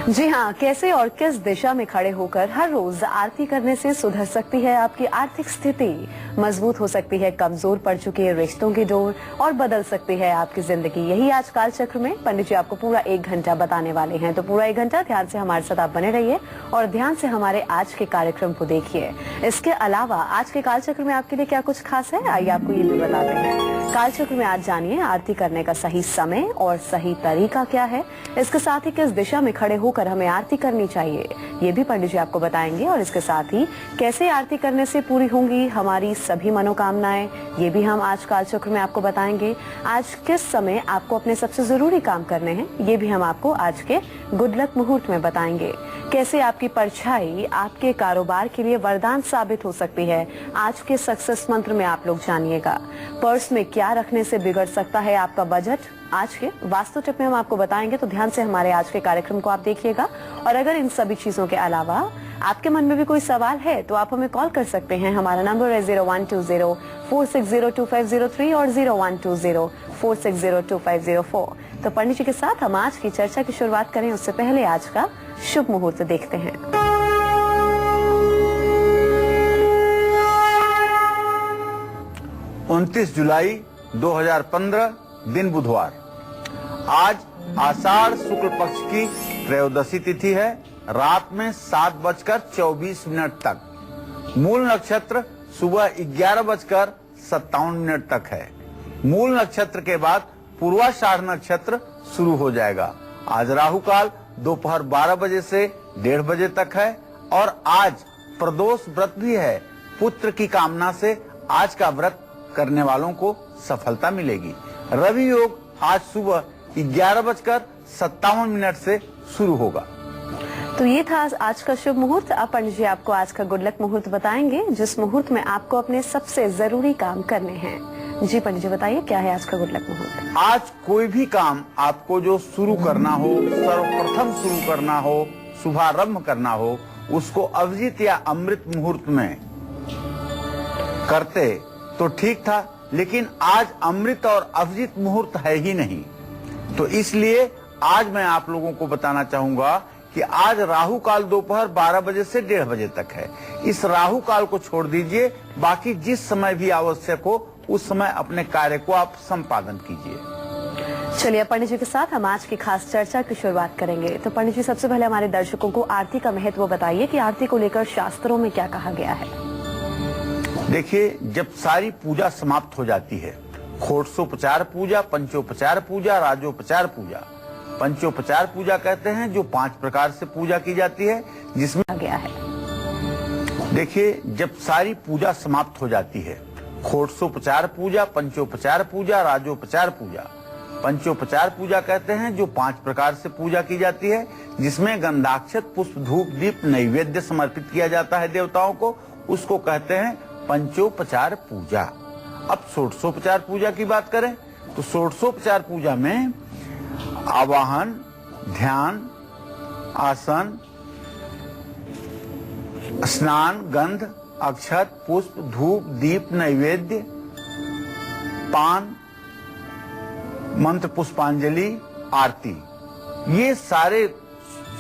जी हाँ, कैसे और किस दिशा में खड़े होकर हर रोज आरती करने से सुधर सकती है आपकी आर्थिक स्थिति, मजबूत हो सकती है कमजोर पड़ चुके रिश्तों की डोर और बदल सकती है आपकी जिंदगी। यही आज काल चक्र में पंडित जी आपको पूरा 1 घंटा बताने वाले हैं। तो पूरा 1 घंटा ध्यान से हमारे साथ आप बने रहिए और ध्यान से हमारे आज के कार्यक्रम को देखिए। इसके अलावा आज के काल चक्र में आपके लिए क्या कुछ खास है, आइए आपको ये भी बताते हैं। काल चक्र में आज जानिए आरती करने का सही समय और सही तरीका क्या है। इसके साथ ही किस दिशा में खड़े होकर हमें आरती करनी चाहिए, ये भी पंडित जी आपको बताएंगे। और इसके साथ ही कैसे आरती करने से पूरी होंगी हमारी सभी मनोकामनाएं, ये भी हम आज काल चक्र में आपको बताएंगे। आज किस समय आपको अपने सबसे जरूरी काम करने हैं, ये भी हम आपको आज के गुड लक मुहूर्त में बताएंगे। कैसे आपकी परछाई आपके कारोबार के लिए वरदान साबित हो सकती है, आज के सक्सेस मंत्र में आप लोग जानिएगा। पर्स में क्या रखने से बिगड़ सकता है आपका बजट, आज के वास्तु टिप में हम आपको बताएंगे। तो ध्यान से हमारे आज के कार्यक्रम को आप देखिएगा। और अगर इन सभी चीजों के अलावा आपके मन में भी कोई सवाल है तो आप हमें कॉल कर सकते हैं। हमारा नंबर है 0120-460-2503 और 0120-460-2504। तो पंडित जी के साथ हम आज की चर्चा की शुरुआत करें उससे पहले आज का शुभ मुहूर्त देखते हैं। 29 जुलाई 2015 दिन बुधवार। आज आषाढ़ शुक्ल पक्ष की त्रयोदशी तिथि है। रात में 7:24 तक। मूल नक्षत्र सुबह 11:57 तक है। मूल नक्षत्र के बाद पूर्वाषाढ़ नक्षत्र शुरू हो जाएगा। आज राहु काल दोपहर 12 बजे से 1:30 बजे तक है। और आज प्रदोष व्रत भी है। पुत्र की कामना से आज का व्रत करने वालों को सफलता मिलेगी। रवि योग आज सुबह 11:57 से शुरू होगा। तो ये था आज का शुभ मुहूर्त। अब पंडित जी आपको आज का गुड लक मुहूर्त बताएंगे, जिस मुहूर्त में आपको अपने सबसे जरूरी काम करने हैं। जी पंडित जी बताइए, क्या है आज का गुड लक मुहूर्त? आज कोई भी काम आपको जो शुरू करना हो, सर्वप्रथम शुरू करना हो, शुभारंभ करना हो, उसको अभिजीत या अमृत मुहूर्त में करते तो ठीक था। लेकिन आज अमृत और अभिजीत मुहूर्त है ही नहीं। तो इसलिए आज मैं आप लोगों को बताना चाहूंगा कि आज राहु काल दोपहर 12 बजे से 1:30 बजे तक है। इस राहु काल को छोड़ दीजिए, बाकी जिस समय भी आवश्यक हो उस समय अपने कार्य को आप संपादन कीजिए। चलिए पंडित जी के साथ हम आज की खास चर्चा की शुरुआत करेंगे। तो पंडित जी सबसे पहले हमारे दर्शकों को आरती का महत्व बताइए कि आरती को लेकर शास्त्रों में क्या कहा गया है। देखिए, जब सारी पूजा समाप्त हो जाती है, षोडशोपचार पूजा, पंचोपचार पूजा, राजोपचार पूजा। पंचोपचार पूजा कहते हैं जो 5 प्रकार से पूजा की जाती है, जिसमें गया है। देखिए, जब सारी पूजा समाप्त हो जाती है, षोडशोपचार पूजा, पंचोपचार पूजा, राजोपचार पूजा। पंचोपचार पूजा कहते हैं जो 5 प्रकार से पूजा की जाती है, जिसमें गंधाक्षत, पुष्प, धूप, दीप, नैवेद्य समर्पित किया जाता है देवताओं को, उसको कहते हैं पंचोपचार पूजा। अब षोडशोपचार पूजा की बात करें तो षोडशोपचार पूजा में आवाहन, ध्यान, आसन, स्नान, गंध, अक्षत, पुष्प, धूप, दीप, नैवेद्य, पान, मंत्र पुष्पांजलि, आरती, ये सारे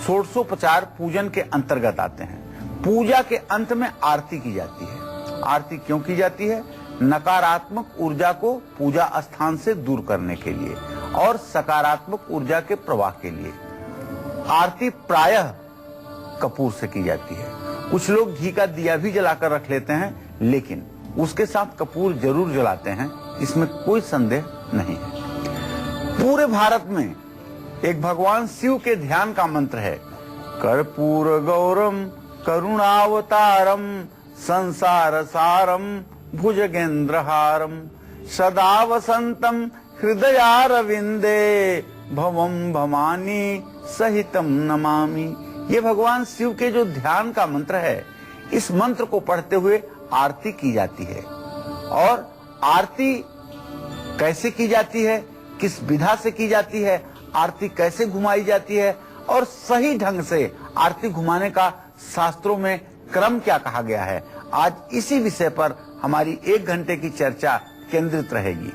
षोडशोपचार पूजन के अंतर्गत आते हैं। पूजा के अंत में आरती की जाती है। आरती क्यों की जाती है? नकारात्मक ऊर्जा को पूजा स्थान से दूर करने के लिए और सकारात्मक ऊर्जा के प्रवाह के लिए। आरती प्रायः कपूर से की जाती है। कुछ लोग घी का दिया भी जलाकर रख लेते हैं, लेकिन उसके साथ कपूर जरूर जलाते हैं, इसमें कोई संदेह नहीं है। पूरे भारत में एक भगवान शिव के ध्यान का मंत्र है, कर्पूर गौरम करुणावतारम संसार सारम भुजगेंद्रहारम सदा वसंतम हृदयारविंदे भवम भवानी सहितम नमामि। ये भगवान शिव के जो ध्यान का मंत्र है, इस मंत्र को पढ़ते हुए आरती की जाती है। और आरती कैसे की जाती है, किस विधा से की जाती है, आरती कैसे घुमाई जाती है और सही ढंग से आरती घुमाने का शास्त्रों में क्रम क्या कहा गया है, आज इसी विषय पर हमारी 1 घंटे की चर्चा केंद्रित रहेगी।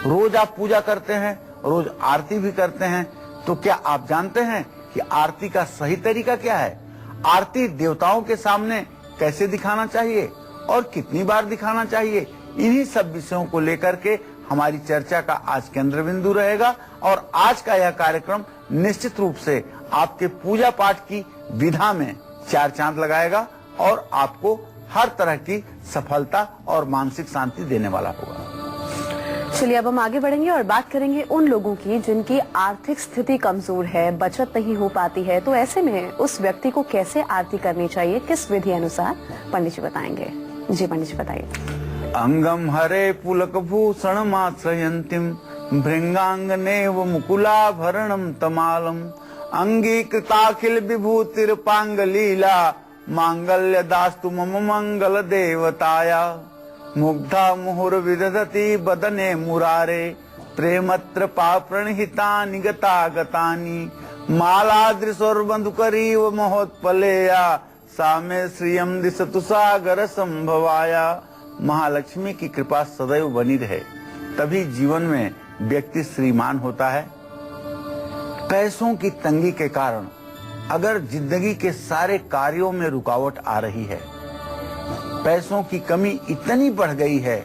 रोज आप पूजा करते हैं, रोज आरती भी करते हैं, तो क्या आप जानते हैं कि आरती का सही तरीका क्या है, आरती देवताओं के सामने कैसे दिखाना चाहिए और कितनी बार दिखाना चाहिए, इन्हीं सब विषयों को लेकर के हमारी चर्चा का आज केंद्र बिंदु रहेगा। और आज का यह कार्यक्रम निश्चित रूप से आपके पूजा पाठ की विधा में 4 चांद लगाएगा और आपको हर तरह की सफलता और मानसिक शांति देने वाला होगा। चलिए अब हम आगे बढ़ेंगे और बात करेंगे उन लोगों की जिनकी आर्थिक स्थिति कमजोर है, बचत नहीं हो पाती है, तो ऐसे में उस व्यक्ति को कैसे आरती करनी चाहिए, किस विधि अनुसार, पंडित जी बताएंगे। जी पंडित जी बताइए। अंगम हरे पुलक भूषण माश्रयंतीम भृंगांगनेव मुकुलाभरणम तमालम अंगीकृताखिल विभूतिर्पांगलीला मांगल्य दास्तु मम मंगल देवताया मुग्धा मुहुर विदधति बदने मुरारे प्रेमत्र पाप्रणहिता निगता गतानि मालादृशोर बंधुकरीव महोत्पलेया सामे श्रियम दिशतु सागर संभवाया। महालक्ष्मी की कृपा सदैव बनी रहे, तभी जीवन में व्यक्ति श्रीमान होता है। पैसों की तंगी के कारण अगर जिंदगी के सारे कार्यों में रुकावट आ रही है, पैसों की कमी इतनी बढ़ गई है,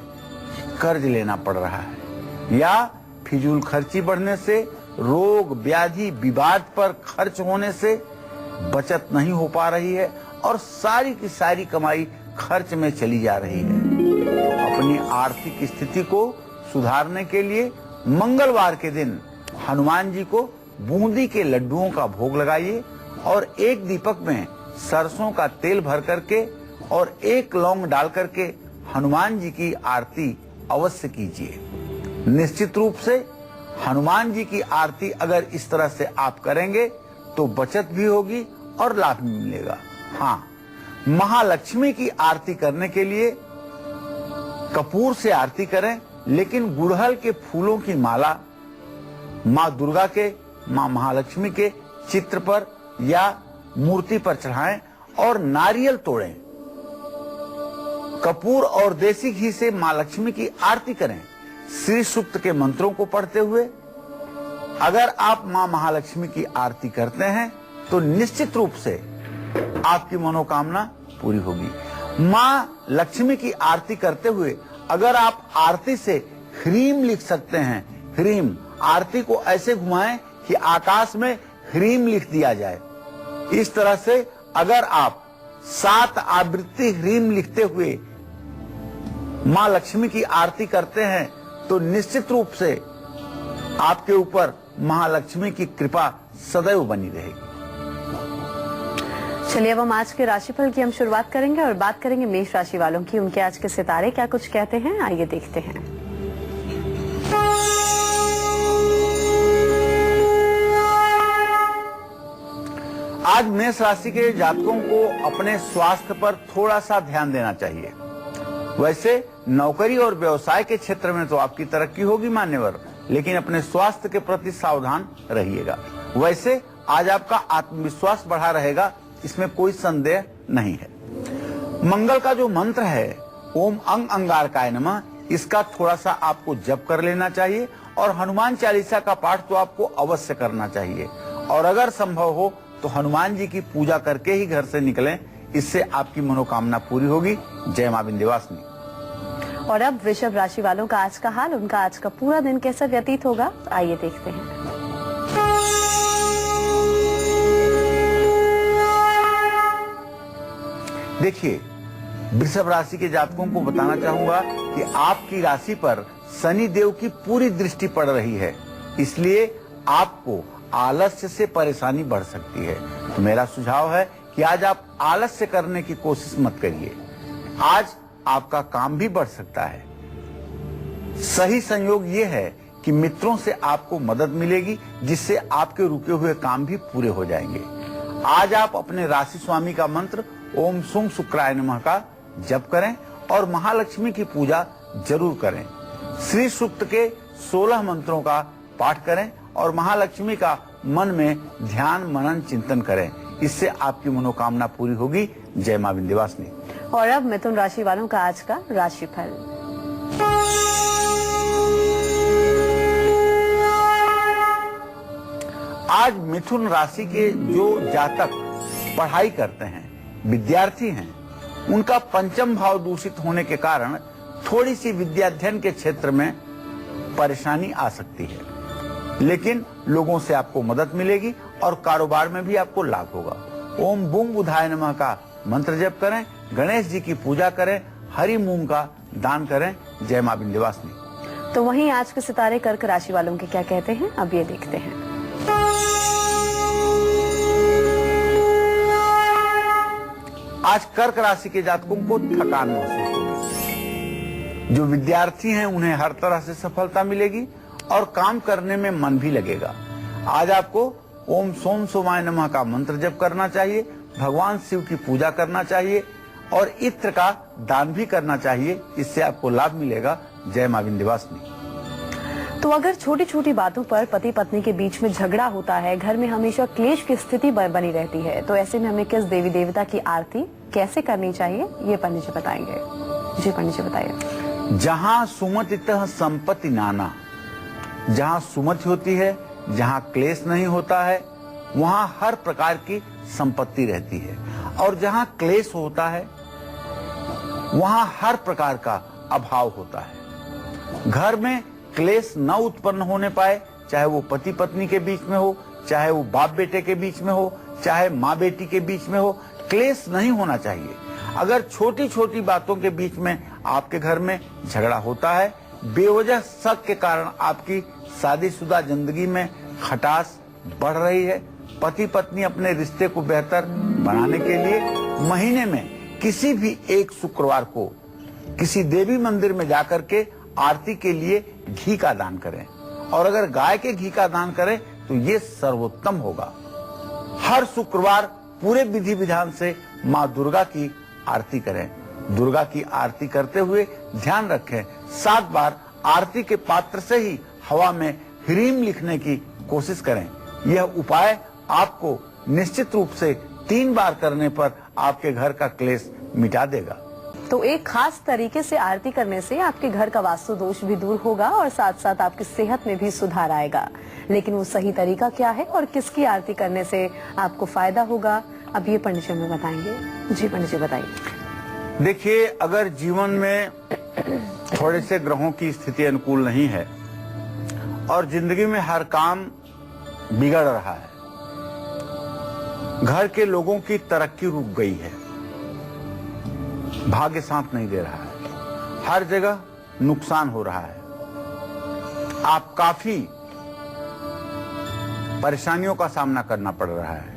कर्ज लेना पड़ रहा है या फिजूल खर्ची बढ़ने से, रोग व्याधि विवाद पर खर्च होने से बचत नहीं हो पा रही है और सारी की सारी कमाई खर्च में चली जा रही है, तो अपनी आर्थिक स्थिति को सुधारने के लिए मंगलवार के दिन हनुमान जी को बूंदी के लड्डुओं का भोग लगाइए और एक दीपक में सरसों का तेल भर करके और 1 लौंग डाल करके हनुमान जी की आरती अवश्य कीजिए। निश्चित रूप से हनुमान जी की आरती अगर इस तरह से आप करेंगे तो बचत भी होगी और लाभ भी मिलेगा। हाँ, महालक्ष्मी की आरती करने के लिए कपूर से आरती करें, लेकिन गुड़हल के फूलों की माला माँ दुर्गा के, माँ महालक्ष्मी के चित्र पर या मूर्ति पर चढ़ाएं और नारियल तोड़ें। कपूर और देसी घी से माँ लक्ष्मी की आरती करें, श्री सूक्त के मंत्रों को पढ़ते हुए। अगर आप माँ महालक्ष्मी की आरती करते हैं तो निश्चित रूप से आपकी मनोकामना पूरी होगी। माँ लक्ष्मी की आरती करते हुए अगर आप आरती से ह्रीम लिख सकते हैं, ह्रीम, आरती को ऐसे घुमाएं कि आकाश में ह्रीम लिख दिया जाए। इस तरह से अगर आप 7 आवृत्ति ह्रीम लिखते हुए माँ लक्ष्मी की आरती करते हैं तो निश्चित रूप से आपके ऊपर महालक्ष्मी की कृपा सदैव बनी रहेगी। चलिए अब हम आज के राशिफल की हम शुरुआत करेंगे और बात करेंगे मेष राशि वालों की। उनके आज के सितारे क्या कुछ कहते हैं, आइए देखते हैं। आज मेष राशि के जातकों को अपने स्वास्थ्य पर थोड़ा सा ध्यान देना चाहिए। वैसे नौकरी और व्यवसाय के क्षेत्र में तो आपकी तरक्की होगी मान्यवर, लेकिन अपने स्वास्थ्य के प्रति सावधान रहिएगा। वैसे आज आपका आत्मविश्वास बढ़ा रहेगा, इसमें कोई संदेह नहीं है। मंगल का जो मंत्र है ओम अंग अंगारकाय नमः, इसका थोड़ा सा आपको जप कर लेना चाहिए और हनुमान चालीसा का पाठ तो आपको अवश्य करना चाहिए। और अगर संभव हो तो हनुमान जी की पूजा करके ही घर से निकलें, इससे आपकी मनोकामना पूरी होगी। जय मां विंध्यवासिनी। और अब वृषभ राशि वालों का आज का हाल, उनका आज का पूरा दिन कैसा व्यतीत होगा, आइए देखते हैं। देखिए, वृषभ राशि के जातकों को बताना चाहूंगा कि आपकी राशि पर शनि देव की पूरी दृष्टि पड़ रही है, इसलिए आपको आलस्य से परेशानी बढ़ सकती है। तो मेरा सुझाव है कि आज आप आलस्य करने की कोशिश मत करिए। आज आपका काम भी बढ़ सकता है। सही संयोग ये है कि मित्रों से आपको मदद मिलेगी, जिससे आपके रुके हुए काम भी पूरे हो जाएंगे। आज आप अपने राशि स्वामी का मंत्र ओम सुं शुक्राय नमः का जप करें और महालक्ष्मी की पूजा जरूर करें। श्री सूक्त के 16 मंत्रों का पाठ करें और महालक्ष्मी का मन में ध्यान मनन चिंतन करें, इससे आपकी मनोकामना पूरी होगी। जय मां विंध्यवासिनी। और अब मिथुन राशि वालों का आज का राशिफल। आज मिथुन राशि के जो जातक पढ़ाई करते हैं, विद्यार्थी हैं, उनका पंचम भाव दूषित होने के कारण थोड़ी सी विद्याध्ययन के क्षेत्र में परेशानी आ सकती है, लेकिन लोगों से आपको मदद मिलेगी और कारोबार में भी आपको लाभ होगा। ओम बुंग बुधाय नमः का मंत्र जप करें, गणेश जी की पूजा करें, हरी मूंग का दान करें। जय मां विंध्यवासिनी। तो वहीं आज के सितारे कर्क राशि वालों के क्या कहते हैं, अब ये देखते हैं। आज कर्क राशि के जातकों को थकान महसूस होगी। जो विद्यार्थी हैं उन्हें हर तरह से सफलता मिलेगी और काम करने में मन भी लगेगा। आज आपको ओम सोम सोमाय नमः का मंत्र जप करना चाहिए, भगवान शिव की पूजा करना चाहिए और इत्र का दान भी करना चाहिए। इससे आपको लाभ मिलेगा। जय मां विंध्यवासिनी। तो अगर छोटी छोटी बातों पर पति पत्नी के बीच में झगड़ा होता है, घर में हमेशा क्लेश की स्थिति बनी रहती है, तो ऐसे में हमें किस देवी देवता की आरती कैसे करनी चाहिए, ये पंडित जी बताएंगे। जी पंडित जी बताइए। जहां सुमतितः संपत्ति नाना, जहां सुमति होती है, जहां क्लेश नहीं होता है, वहां हर प्रकार की संपत्ति रहती है और जहां क्लेश होता है वहां हर प्रकार का अभाव होता है। घर में क्लेश न उत्पन्न होने पाए, चाहे वो पति पत्नी के बीच में हो, चाहे वो बाप बेटे के बीच में हो, चाहे माँ बेटी के बीच में हो, क्लेश नहीं होना चाहिए। अगर छोटी छोटी बातों के बीच में आपके घर में झगड़ा होता है, बेवजह शक के कारण आपकी शादीशुदा जिंदगी में खटास बढ़ रही है, पति पत्नी अपने रिश्ते को बेहतर बनाने के लिए महीने में किसी भी एक शुक्रवार को किसी देवी मंदिर में जाकर के आरती के लिए घी का दान करें और अगर गाय के घी का दान करें तो ये सर्वोत्तम होगा। हर शुक्रवार पूरे विधि विधान से माँ दुर्गा की आरती करें। दुर्गा की आरती करते हुए ध्यान रखें 7 बार आरती के पात्र से ही हवा में ह्रीम लिखने की कोशिश करें। यह उपाय आपको निश्चित रूप से 3 बार करने पर आपके घर का क्लेश मिटा देगा। तो एक खास तरीके से आरती करने से आपके घर का वास्तु दोष भी दूर होगा और साथ साथ आपकी सेहत में भी सुधार आएगा। लेकिन वो सही तरीका क्या है और किसकी आरती करने से आपको फायदा होगा, अब ये पंडित जी हमें बताएंगे। जी पंडित जी बताइए। देखिए, अगर जीवन में थोड़े से ग्रहों की स्थिति अनुकूल नहीं है और जिंदगी में हर काम बिगड़ रहा है, घर के लोगों की तरक्की रुक गई है, भाग्य साथ नहीं दे रहा है, हर जगह नुकसान हो रहा है, आप काफी परेशानियों का सामना करना पड़ रहा है,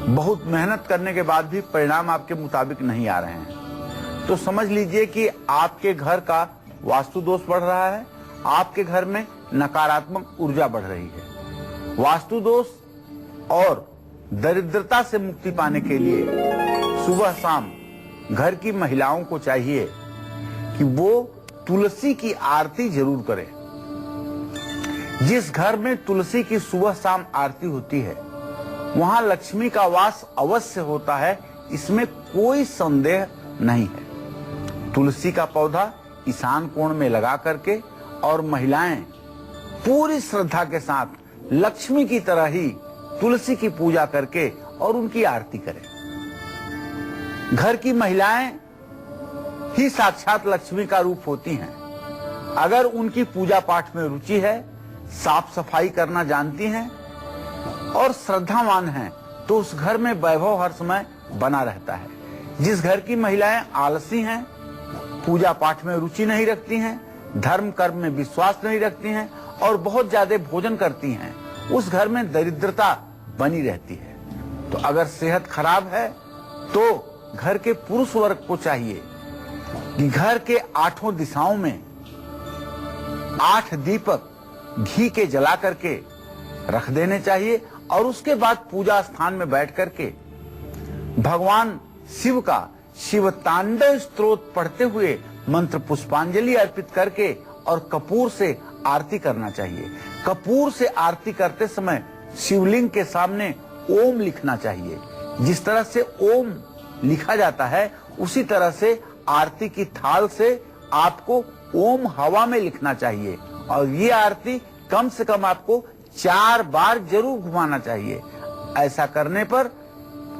बहुत मेहनत करने के बाद भी परिणाम आपके मुताबिक नहीं आ रहे हैं, तो समझ लीजिए कि आपके घर का वास्तु दोष बढ़ रहा है, आपके घर में नकारात्मक ऊर्जा बढ़ रही है। वास्तु दोष और दरिद्रता से मुक्ति पाने के लिए सुबह शाम घर की महिलाओं को चाहिए कि वो तुलसी की आरती जरूर करें। जिस घर में तुलसी की सुबह शाम आरती होती है वहां लक्ष्मी का वास अवश्य होता है, इसमें कोई संदेह नहीं है। तुलसी का पौधा ईशान कोण में लगा करके और महिलाएं पूरी श्रद्धा के साथ लक्ष्मी की तरह ही तुलसी की पूजा करके और उनकी आरती करें। घर की महिलाएं ही साक्षात लक्ष्मी का रूप होती हैं। अगर उनकी पूजा पाठ में रुचि है, साफ सफाई करना जानती हैं और श्रद्धावान हैं, तो उस घर में वैभव हर समय बना रहता है। जिस घर की महिलाएं आलसी हैं, पूजा पाठ में रुचि नहीं रखती हैं, धर्म कर्म में विश्वास नहीं रखती हैं और बहुत ज्यादा भोजन करती हैं, उस घर में दरिद्रता बनी रहती है। तो अगर सेहत खराब है तो घर के पुरुष वर्ग को चाहिए कि घर के 8 दिशाओं में 8 दीपक घी के जला करके रख देने चाहिए और उसके बाद पूजा स्थान में बैठ करके भगवान शिव का शिव तांडव स्तोत्र पढ़ते हुए मंत्र पुष्पांजलि अर्पित करके और कपूर से आरती करना चाहिए। कपूर से आरती करते समय शिवलिंग के सामने ओम लिखना चाहिए। जिस तरह से ओम लिखा जाता है उसी तरह से आरती की थाल से आपको ओम हवा में लिखना चाहिए और ये आरती कम से कम आपको 4 बार जरूर घुमाना चाहिए। ऐसा करने पर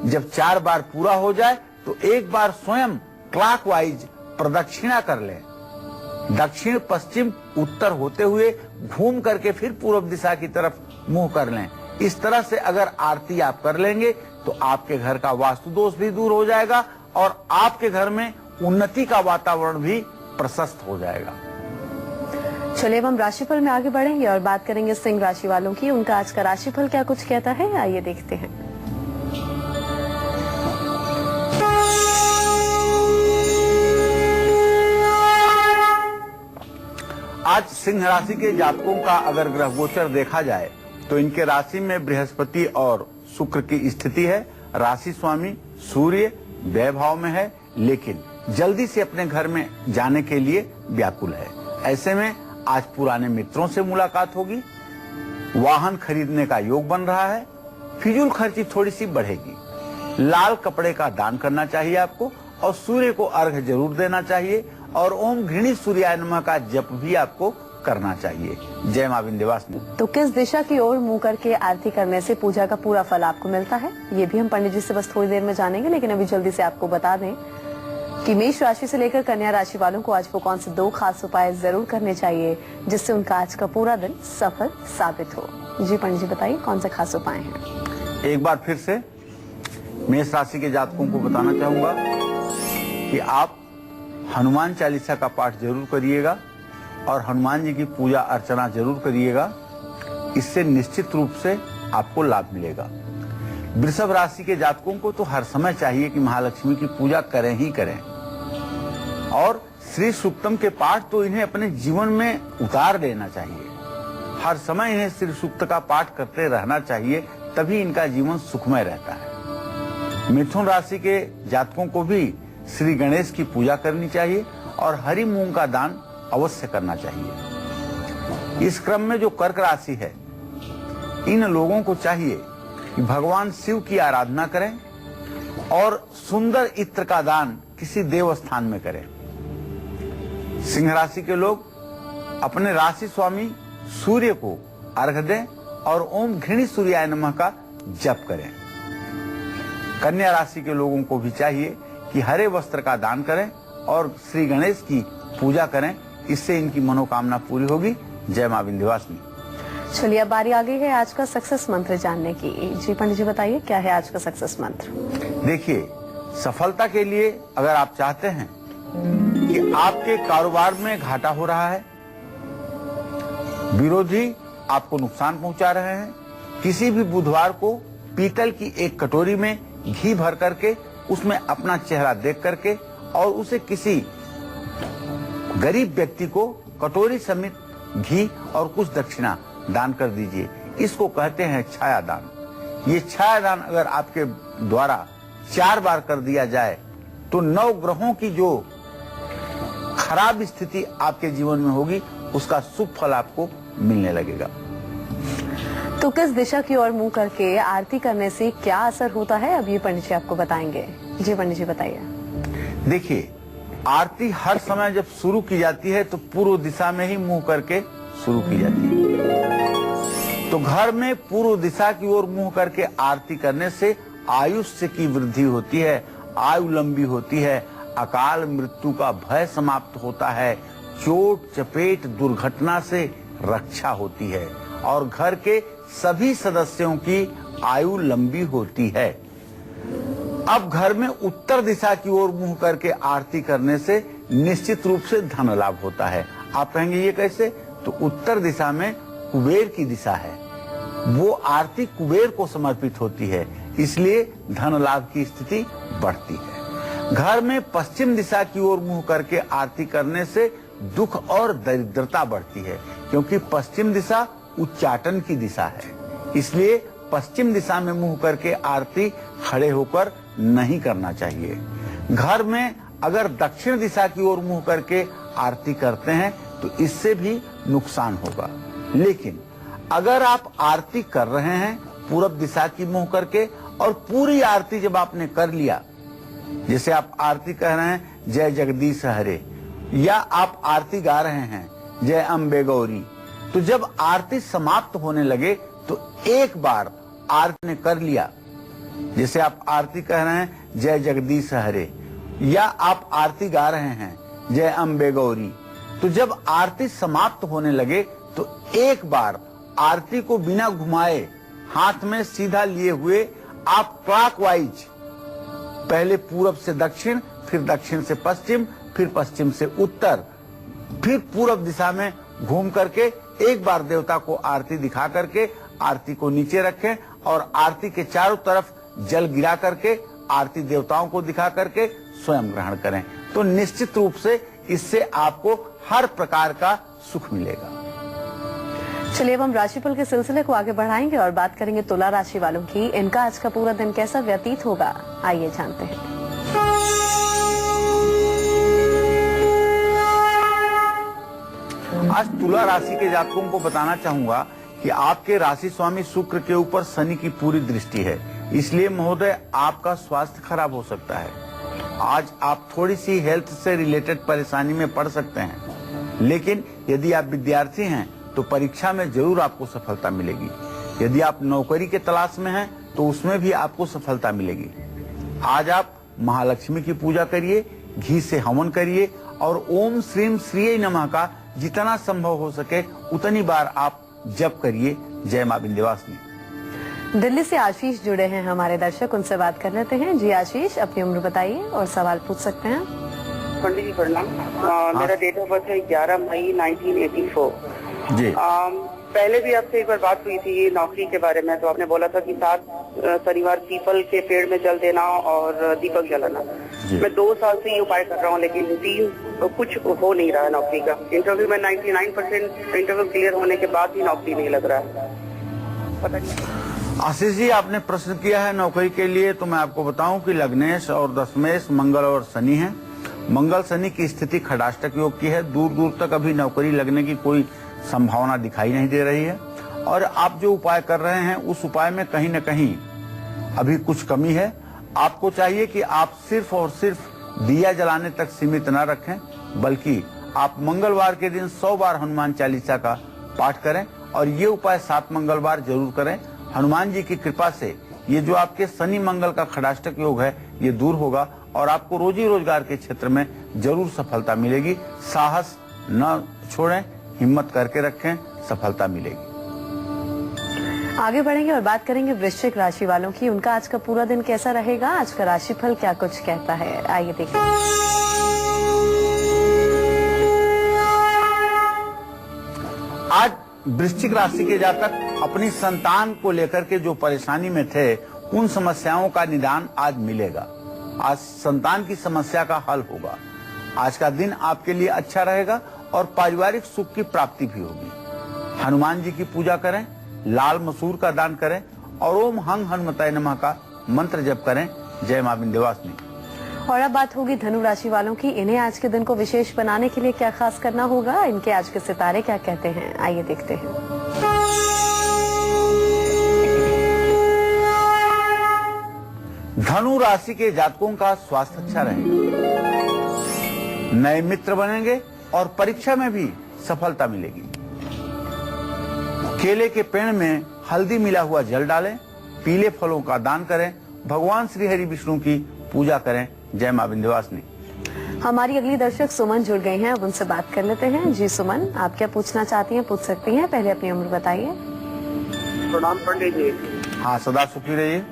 जब 4 बार पूरा हो जाए तो एक बार स्वयं क्लॉकवाइज प्रदक्षिणा कर लें। दक्षिण पश्चिम उत्तर होते हुए घूम करके फिर पूर्व दिशा की तरफ मुंह कर लें। इस तरह से अगर आरती आप कर लेंगे तो आपके घर का वास्तु दोष भी दूर हो जाएगा और आपके घर में उन्नति का वातावरण भी प्रशस्त हो जाएगा। चलिए अब हम राशिफल में आगे बढ़ेंगे और बात करेंगे सिंह राशि वालों की। उनका आज का राशिफल क्या कुछ कहता है, आइए देखते हैं। आज सिंह राशि के जातकों का अगर ग्रह गोचर देखा जाए तो इनके राशि में बृहस्पति और शुक्र की स्थिति है। राशि स्वामी सूर्य व्यय भाव में है, लेकिन जल्दी से अपने घर में जाने के लिए व्याकुल है। ऐसे में आज पुराने मित्रों से मुलाकात होगी, वाहन खरीदने का योग बन रहा है, फिजूल खर्ची थोड़ी सी बढ़ेगी। लाल कपड़े का दान करना चाहिए आपको और सूर्य को अर्घ्य जरूर देना चाहिए और ओम घृणी सूर्याय नमः का जप भी आपको करना चाहिए। जय मां विंध्यवासिनी। तो किस दिशा की ओर मुंह करके आरती करने से पूजा का पूरा फल आपको मिलता है, ये भी हम पंडित जी से बस थोड़ी देर में जानेंगे। लेकिन अभी जल्दी से आपको बता दें कि मेष राशि से लेकर कन्या राशि वालों को आज वो कौन से 2 खास उपाय जरूर करने चाहिए जिससे उनका आज का पूरा दिन सफल साबित हो। जी पंडित जी बताइए कौन से खास उपाय हैं। एक बार फिर से मेष राशि के जातकों को बताना चाहूंगा कि आप हनुमान चालीसा का पाठ जरूर करिएगा और हनुमान जी की पूजा अर्चना जरूर करिएगा। इससे निश्चित रूप से आपको लाभ मिलेगा। वृषभ राशि के जातकों को तो हर समय चाहिए कि महालक्ष्मी की पूजा करें ही करें और श्री सूक्तम के पाठ तो इन्हें अपने जीवन में उतार लेना चाहिए। हर समय इन्हें श्री सूक्त का पाठ करते रहना चाहिए, तभी इनका जीवन सुखमय रहता है। मिथुन राशि के जातकों को भी श्री गणेश की पूजा करनी चाहिए और हरी मूंग का दान अवश्य करना चाहिए। इस क्रम में जो कर्क राशि है, इन लोगों को चाहिए कि भगवान शिव की आराधना करें और सुंदर इत्र का दान किसी देव स्थान में करें। सिंह राशि के लोग अपने राशि स्वामी सूर्य को अर्घ्य दें और ओम घृणी सूर्याय नमः का जप करें। कन्या राशि के लोगों को भी चाहिए कि हरे वस्त्र का दान करें और श्री गणेश की पूजा करें, इससे इनकी मनोकामना पूरी होगी। जय मां विंध्यवासिनी। चलिए अब बारी आ गई है आज का सक्सेस मंत्र जानने की। जी पंडित जी बताइए क्या है आज का सक्सेस मंत्र। देखिए, सफलता के लिए अगर आप चाहते हैं कि आपके कारोबार में घाटा हो रहा है, विरोधी आपको नुकसान पहुंचा रहे हैं, किसी भी बुधवार को पीतल की एक कटोरी में घी भर करके उसमें अपना चेहरा देख करके और उसे किसी गरीब व्यक्ति को कटोरी समेत घी और कुछ दक्षिणा दान कर दीजिए। इसको कहते हैं छाया दान। ये छाया दान अगर आपके द्वारा 4 बार कर दिया जाए तो 9 ग्रहों की जो खराब स्थिति आपके जीवन में होगी उसका शुभ फल आपको मिलने लगेगा। तो किस दिशा की ओर मुंह करके आरती करने से क्या असर होता है, अब ये पंडित जी आपको बताएंगे। जी पंडित जी बताइए। देखिए, आरती हर समय जब शुरू की जाती है तो पूर्व दिशा में ही मुंह करके शुरू की जाती है। तो घर में पूर्व दिशा की ओर मुंह करके आरती करने से आयुष्य की वृद्धि होती है, आयु लंबी होती है, अकाल मृत्यु का भय समाप्त होता है, चोट चपेट दुर्घटना से रक्षा होती है और घर के सभी सदस्यों की आयु लंबी होती है। अब घर में उत्तर दिशा की ओर मुंह करके आरती करने से निश्चित रूप से धन लाभ होता है। आप कहेंगे ये कैसे? तो उत्तर दिशा में कुबेर की दिशा है, वो आरती कुबेर को समर्पित होती है, इसलिए धन लाभ की स्थिति बढ़ती है। घर में पश्चिम दिशा की ओर मुंह करके आरती करने से दुख और दरिद्रता बढ़ती है, क्योंकि पश्चिम दिशा उच्चाटन की दिशा है, इसलिए पश्चिम दिशा में मुंह करके आरती खड़े होकर नहीं करना चाहिए। घर में अगर दक्षिण दिशा की ओर मुंह करके आरती करते हैं तो इससे भी नुकसान होगा। लेकिन अगर आप आरती कर रहे हैं पूरब दिशा की मुंह करके और पूरी आरती जब आपने कर लिया, जैसे आप आरती कह रहे हैं जय जगदीश हरे, या आप आरती गा रहे हैं जय अम्बे गौरी, तो जब आरती समाप्त होने लगे तो एक बार आरती ने कर लिया, जैसे आप आरती कह रहे हैं जय जगदीश हरे, या आप आरती गा रहे हैं जय अम्बे गौरी, तो जब आरती समाप्त होने लगे तो एक बार आरती को बिना घुमाए हाथ में सीधा लिए हुए आप क्लॉकवाइज, पहले पूरब से दक्षिण, फिर दक्षिण से पश्चिम, फिर पश्चिम से उत्तर, फिर पूरब दिशा में घूम करके एक बार देवता को आरती दिखा करके आरती को नीचे रखें और आरती के चारों तरफ जल गिरा करके आरती देवताओं को दिखा करके स्वयं ग्रहण करें। तो निश्चित रूप से इससे आपको हर प्रकार का सुख मिलेगा। चलिए अब हम राशिफल के सिलसिले को आगे बढ़ाएंगे और बात करेंगे तुला राशि वालों की। इनका आज का पूरा दिन कैसा व्यतीत होगा, आइए जानते हैं। आज तुला राशि के जातकों को बताना चाहूंगा कि आपके राशि स्वामी शुक्र के ऊपर शनि की पूरी दृष्टि है, इसलिए महोदय आपका स्वास्थ्य खराब हो सकता है। आज आप थोड़ी सी हेल्थ से रिलेटेड परेशानी में पड़ सकते हैं, लेकिन यदि आप विद्यार्थी हैं तो परीक्षा में जरूर आपको सफलता मिलेगी। यदि आप नौकरी के तलाश में हैं तो उसमें भी आपको सफलता मिलेगी। आज आप महालक्ष्मी की पूजा करिए, घी से हवन करिए और ओम श्रीम श्रीये नमः का जितना संभव हो सके उतनी बार आप जप करिए। जय मां विंध्यवासिनी। दिल्ली से आशीष जुड़े हैं हमारे दर्शक, उनसे बात कर लेते हैं। जी आशीष, अपनी उम्र बताइए और सवाल पूछ सकते हैं। पंडित जी प्रणाम। मेरा डेट ऑफ बर्थ है 11 मई 1984। जी पहले भी आपसे एक बार बात हुई थी नौकरी के बारे में, तो आपने बोला था कि 7 शनिवार पीपल के पेड़ में जल देना और दीपक जलाना। मैं 2 साल से ये उपाय कर रहा हूँ, लेकिन कुछ हो नहीं रहा है नौकरी का। इंटरव्यू में 99% इंटरव्यू क्लियर होने के बाद भी नौकरी नहीं लग रहा है, पता नहीं। आशीष जी, आपने प्रश्न किया है नौकरी के लिए, तो मैं आपको बताऊं कि लग्नेश और दशमेश मंगल और शनि है। मंगल शनि की स्थिति खडाष्टक योग की है। दूर दूर तक अभी नौकरी लगने की कोई संभावना दिखाई नहीं दे रही है, और आप जो उपाय कर रहे हैं उस उपाय में कहीं न कहीं अभी कुछ कमी है। आपको चाहिए कि आप सिर्फ और सिर्फ दिया जलाने तक सीमित न रखें, बल्कि आप मंगलवार के दिन 100 बार हनुमान चालीसा का पाठ करें, और ये उपाय 7 मंगलवार जरूर करें। हनुमान जी की कृपा से ये जो आपके शनि मंगल का खडाष्टक योग है ये दूर होगा और आपको रोजी रोजगार के क्षेत्र में जरूर सफलता मिलेगी। साहस न छोड़ें, हिम्मत करके रखें, सफलता मिलेगी। आगे बढ़ेंगे और बात करेंगे वृश्चिक राशि वालों की। उनका आज का पूरा दिन कैसा रहेगा, आज का राशिफल क्या कुछ कहता है, आइए देखिए। आज वृश्चिक राशि के जातक अपनी संतान को लेकर के जो परेशानी में थे उन समस्याओं का निदान आज मिलेगा। आज संतान की समस्या का हल होगा। आज का दिन आपके लिए अच्छा रहेगा और पारिवारिक सुख की प्राप्ति भी होगी। हनुमान जी की पूजा करें, लाल मसूर का दान करें और ओम हंग हनुमताय नमः का मंत्र जप करें। जय मां विंध्यवासिनी। और अब बात होगी धनु राशि वालों की। इन्हें आज के दिन को विशेष बनाने के लिए क्या खास करना होगा, इनके आज के सितारे क्या कहते हैं, आइए देखते हैं। धनु राशि के जातकों का स्वास्थ्य अच्छा रहेगा, नए मित्र बनेंगे और परीक्षा में भी सफलता मिलेगी। केले के पेड़ में हल्दी मिला हुआ जल डालें, पीले फलों का दान करें, भगवान श्री हरि विष्णु की पूजा करें। जय मां विंध्यवासिनी। हमारी अगली दर्शक सुमन जुड़ गई हैं, अब उनसे बात कर लेते हैं। जी सुमन, आप क्या पूछना चाहती हैं, पूछ सकती हैं, पहले अपनी उम्र बताइए। प्रणाम पंडित जी। हाँ, सदा सुखी रहिए।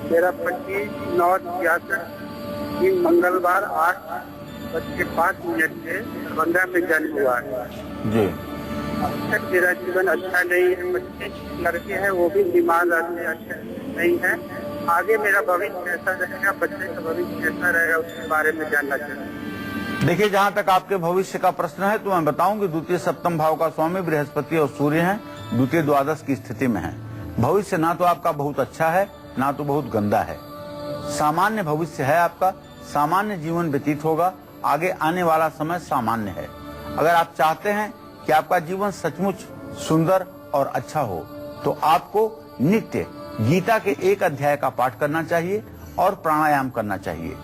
मेरा 25/9/86 मंगलवार 8:05 से 15 में जन्म हुआ है। जी, अब तक मेरा जीवन अच्छा नहीं है। बच्चे लड़के हैं वो भी बीमार रहते हैं, अच्छा नहीं है। आगे मेरा भविष्य कैसा रहेगा, बच्चे का भविष्य कैसा रहेगा, उसके बारे में जानना चाहिए। देखिए, जहाँ तक आपके भविष्य का प्रश्न है तो मैं बताऊं कि द्वितीय सप्तम भाव का स्वामी बृहस्पति और सूर्य हैं, द्वितीय द्वादश की स्थिति में है। भविष्य ना तो आपका बहुत अच्छा है ना तो बहुत गंदा है, सामान्य भविष्य है आपका, सामान्य जीवन व्यतीत होगा। आगे आने वाला समय सामान्य है। अगर आप चाहते हैं कि आपका जीवन सचमुच सुंदर और अच्छा हो तो आपको नित्य गीता के एक अध्याय का पाठ करना चाहिए और प्राणायाम करना चाहिए।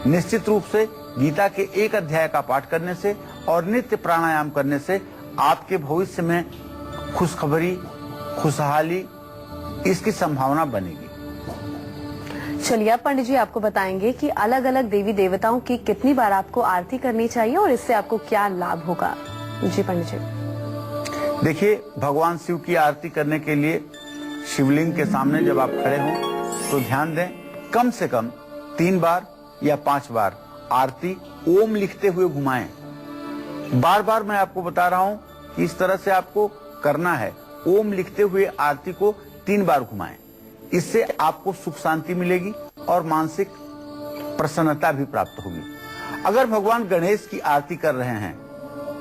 निश्चित रूप से गीता के एक अध्याय का पाठ करने से और नित्य प्राणायाम करने से आपके भविष्य में खुशखबरी, खुशहाली इसकी संभावना बनेगी। चलिए अब पंडित जी आपको बताएंगे कि अलग अलग देवी देवताओं की कितनी बार आपको आरती करनी चाहिए और इससे आपको क्या लाभ होगा। जी पंडित जी। देखिए, भगवान शिव की आरती करने के लिए शिवलिंग के सामने जब आप खड़े हों तो ध्यान दें, कम से कम 3 बार या 5 बार आरती ओम लिखते हुए घुमाएं। बार बार मैं आपको बता रहा हूं कि इस तरह से आपको करना है। ओम लिखते हुए आरती को 3 बार घुमाएं। इससे आपको सुख शांति मिलेगी और मानसिक प्रसन्नता भी प्राप्त होगी। अगर भगवान गणेश की आरती कर रहे हैं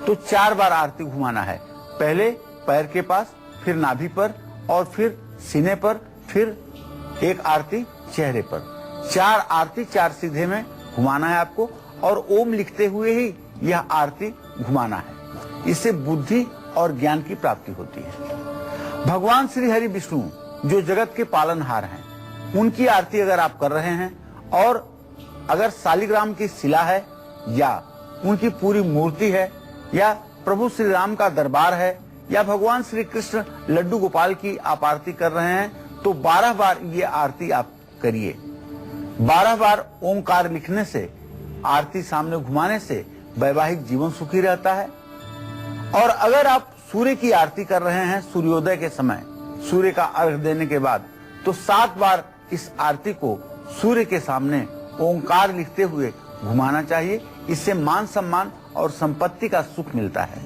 तो 4 बार आरती घुमाना है। पहले पैर के पास, फिर नाभि पर और फिर सीने पर, फिर एक आरती चेहरे पर। 4 आरती 4 सीधे में घुमाना है आपको और ओम लिखते हुए ही यह आरती घुमाना है। इससे बुद्धि और ज्ञान की प्राप्ति होती है। भगवान श्री हरि विष्णु जो जगत के पालनहार हैं, उनकी आरती अगर आप कर रहे हैं और अगर शालिग्राम की शिला है या उनकी पूरी मूर्ति है या प्रभु श्री राम का दरबार है या भगवान श्री कृष्ण लड्डू गोपाल की आप आरती कर रहे हैं तो 12 बार ये आरती आप करिए। 12 बार ओमकार लिखने से, आरती सामने घुमाने से वैवाहिक जीवन सुखी रहता है। और अगर आप सूर्य की आरती कर रहे हैं सूर्योदय के समय, सूर्य का अर्घ देने के बाद, तो 7 बार इस आरती को सूर्य के सामने ओंकार लिखते हुए घुमाना चाहिए। इससे मान सम्मान और संपत्ति का सुख मिलता है।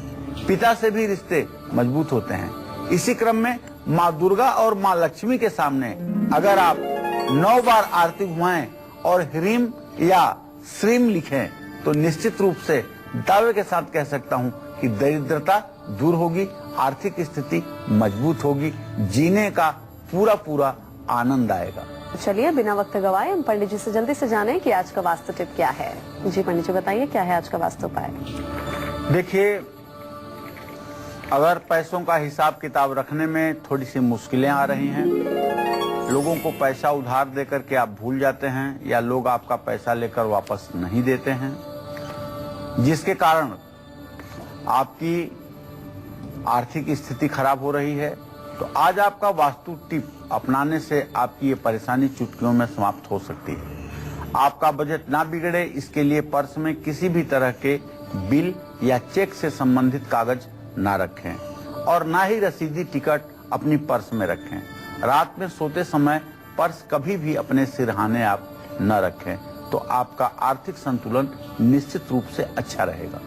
पिता से भी रिश्ते मजबूत होते हैं। इसी क्रम में माँ दुर्गा और माँ लक्ष्मी के सामने अगर आप 9 बार आरती घुमाएं और ह्रीम या श्रीम लिखें तो निश्चित रूप से दावे के साथ कह सकता हूं कि दरिद्रता दूर होगी, आर्थिक स्थिति मजबूत होगी, जीने का पूरा आनंद आएगा। चलिए बिना वक्त गवाए हम पंडित जी से जल्दी से जाने कि आज का वास्तु टिप क्या है। जी पंडित जी बताइए, क्या है आज का वास्तु उपाय। देखिए, अगर पैसों का हिसाब किताब रखने में थोड़ी सी मुश्किलें आ रही हैं, लोगों को पैसा उधार देकर के आप भूल जाते हैं या लोग आपका पैसा लेकर वापस नहीं देते हैं, जिसके कारण आपकी आर्थिक स्थिति खराब हो रही है, तो आज आपका वास्तु टिप अपनाने से आपकी ये परेशानी चुटकियों में समाप्त हो सकती है। आपका बजट ना बिगड़े, इसके लिए पर्स में किसी भी तरह के बिल या चेक से संबंधित कागज ना रखें और ना ही रसीदी टिकट अपनी पर्स में रखें। रात में सोते समय पर्स कभी भी अपने सिरहाने आप न रखें, तो आपका आर्थिक संतुलन निश्चित रूप से अच्छा रहेगा।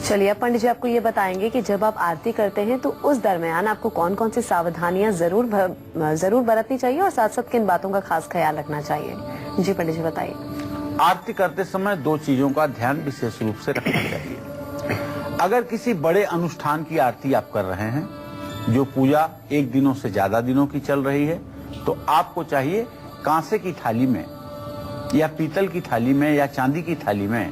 चलिए अब पंडित जी आपको ये बताएंगे कि जब आप आरती करते हैं तो उस दरमियान आपको कौन कौन सी सावधानियां जरूर बरतनी चाहिए और साथ साथ किन बातों का खास ख्याल रखना चाहिए। जी पंडित जी बताइए। आरती करते समय 2 चीजों का ध्यान विशेष रूप से रखना चाहिए। अगर किसी बड़े अनुष्ठान की आरती आप कर रहे हैं, जो पूजा 1 दिनों से ज्यादा दिनों की चल रही है, तो आपको चाहिए कांसे की थाली में या पीतल की थाली में या चांदी की थाली में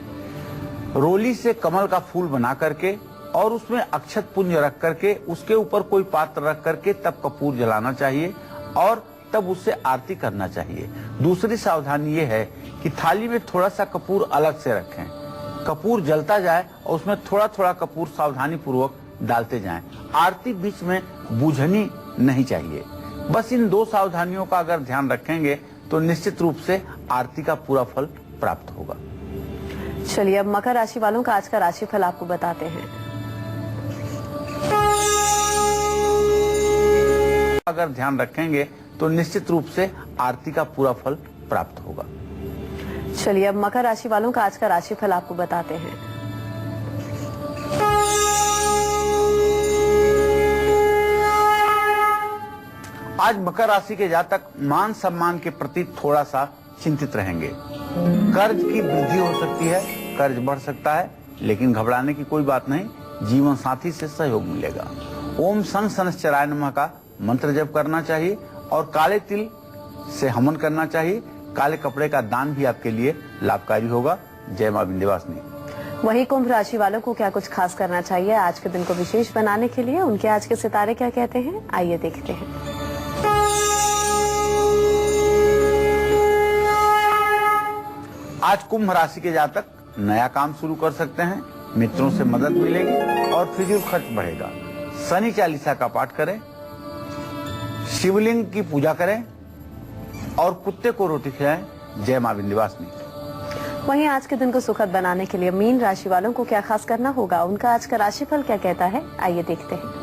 रोली से कमल का फूल बना करके और उसमें अक्षत पुंज रख करके उसके ऊपर कोई पात्र रख करके तब कपूर जलाना चाहिए और तब उससे आरती करना चाहिए। दूसरी सावधानी ये है कि थाली में थोड़ा सा कपूर अलग से रखें। कपूर जलता जाए और उसमें थोड़ा थोड़ा कपूर सावधानी पूर्वक डालते जाएं। आरती बीच में बुझनी नहीं चाहिए। बस इन 2 सावधानियों का अगर ध्यान रखेंगे तो निश्चित रूप से आरती का पूरा फल प्राप्त होगा। चलिए अब मकर राशि वालों का आज का राशिफल आपको बताते हैं। अगर ध्यान रखेंगे तो निश्चित रूप से आरती का पूरा फल प्राप्त होगा। चलिए अब मकर राशि वालों का आज का राशिफल आपको बताते हैं। आज मकर राशि के जातक मान सम्मान के प्रति थोड़ा सा चिंतित रहेंगे। कर्ज की वृद्धि हो सकती है, कर्ज बढ़ सकता है, लेकिन घबराने की कोई बात नहीं, जीवन साथी से सहयोग मिलेगा। ओम सन शनश्चराय नमः का मंत्र जप करना चाहिए और काले तिल से हवन करना चाहिए। काले कपड़े का दान भी आपके लिए लाभकारी होगा। जय मां विंध्यवासिनी। वही कुंभ राशि वालों को क्या कुछ खास करना चाहिए आज के दिन को विशेष बनाने के लिए, उनके आज के सितारे क्या कहते हैं, आइए देखते हैं। आज कुंभ राशि के जातक नया काम शुरू कर सकते हैं, मित्रों से मदद मिलेगी और फिजूल खर्च बढ़ेगा। शनि चालीसा का पाठ करें, शिवलिंग की पूजा करें और कुत्ते को रोटी खिलाएं। जय मां विंध्यवासिनी। वहीं आज के दिन को सुखद बनाने के लिए मीन राशि वालों को क्या खास करना होगा, उनका आज का राशिफल क्या कहता है, आइए देखते हैं।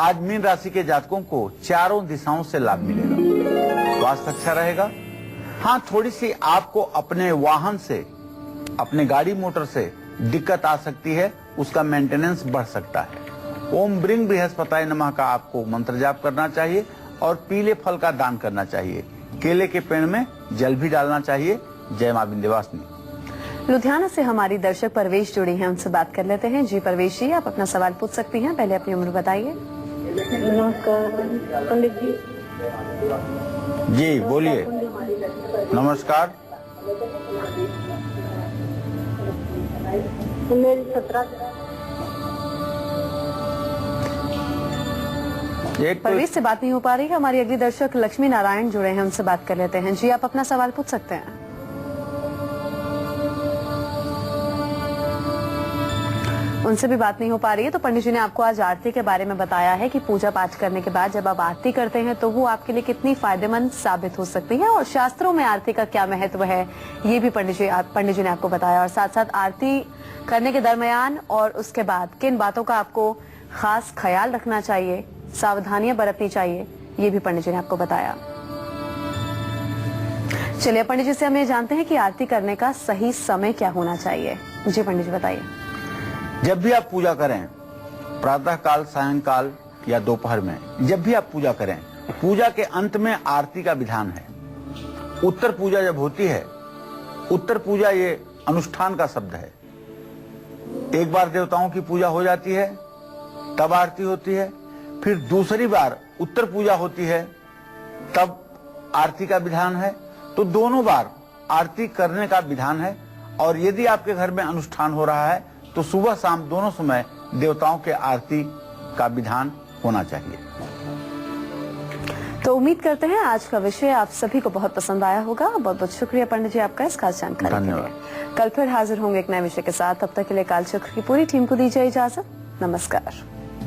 आज मीन राशि के जातकों को चारों दिशाओं से लाभ मिलेगा। स्वास्थ्य अच्छा रहेगा। हाँ, थोड़ी सी आपको अपने वाहन से, अपने गाड़ी मोटर से दिक्कत आ सकती है, उसका मेंटेनेंस बढ़ सकता है। ओम ब्रिंग बृहस्पताय नमः का आपको मंत्र जाप करना चाहिए और पीले फल का दान करना चाहिए। केले के पेड़ में जल भी डालना चाहिए। जय मां विंध्यवासिनी। लुधियाना से हमारी दर्शक परवेश जुड़ी हैं, उनसे बात कर लेते हैं। जी परवेश जी, आप अपना सवाल पूछ सकती हैं, पहले अपनी उम्र बताइए। नमस्कार पंडित जी। जी बोलिए। नमस्कार। मेरी 17 परवेश से बात नहीं हो पा रही है। हमारी अगली दर्शक लक्ष्मी नारायण जुड़े हैं, उनसे बात कर लेते हैं। जी, आप अपना सवाल पूछ सकते हैं। उनसे भी बात नहीं हो पा रही है। तो पंडित जी ने आपको आज आरती के बारे में बताया है कि पूजा पाठ करने के बाद जब आप आरती करते हैं तो वो आपके लिए कितनी फायदेमंद साबित हो सकती है और शास्त्रों में आरती का क्या महत्व है, ये भी पंडित जी ने आपको बताया। और साथ साथ आरती करने के दरमियान और उसके बाद किन बातों का आपको खास ख्याल रखना चाहिए, सावधानियां बरतनी चाहिए, ये भी पंडित जी ने आपको बताया। चलिए पंडित जी से हम ये जानते हैं कि आरती करने का सही समय क्या होना चाहिए। जी पंडित जी बताइए। जब भी आप पूजा करें, प्रातः काल, सायंकाल या दोपहर में, जब भी आप पूजा करें, पूजा के अंत में आरती का विधान है। उत्तर पूजा जब होती है, उत्तर पूजा ये अनुष्ठान का शब्द है। एक बार देवताओं की पूजा हो जाती है, तब आरती होती है। फिर दूसरी बार उत्तर पूजा होती है, तब आरती का विधान है। तो दोनों बार आरती करने का विधान है। और यदि आपके घर में अनुष्ठान हो रहा है तो सुबह शाम दोनों समय देवताओं के आरती का विधान होना चाहिए। तो उम्मीद करते हैं आज का विषय आप सभी को बहुत पसंद आया होगा। बहुत बहुत शुक्रिया पंडित जी आपका इस खास जानकारी के लिए। कल फिर हाजिर होंगे एक नए विषय के साथ। तब तक के लिए कालचक्र की पूरी टीम को दीजिए इजाजत। नमस्कार।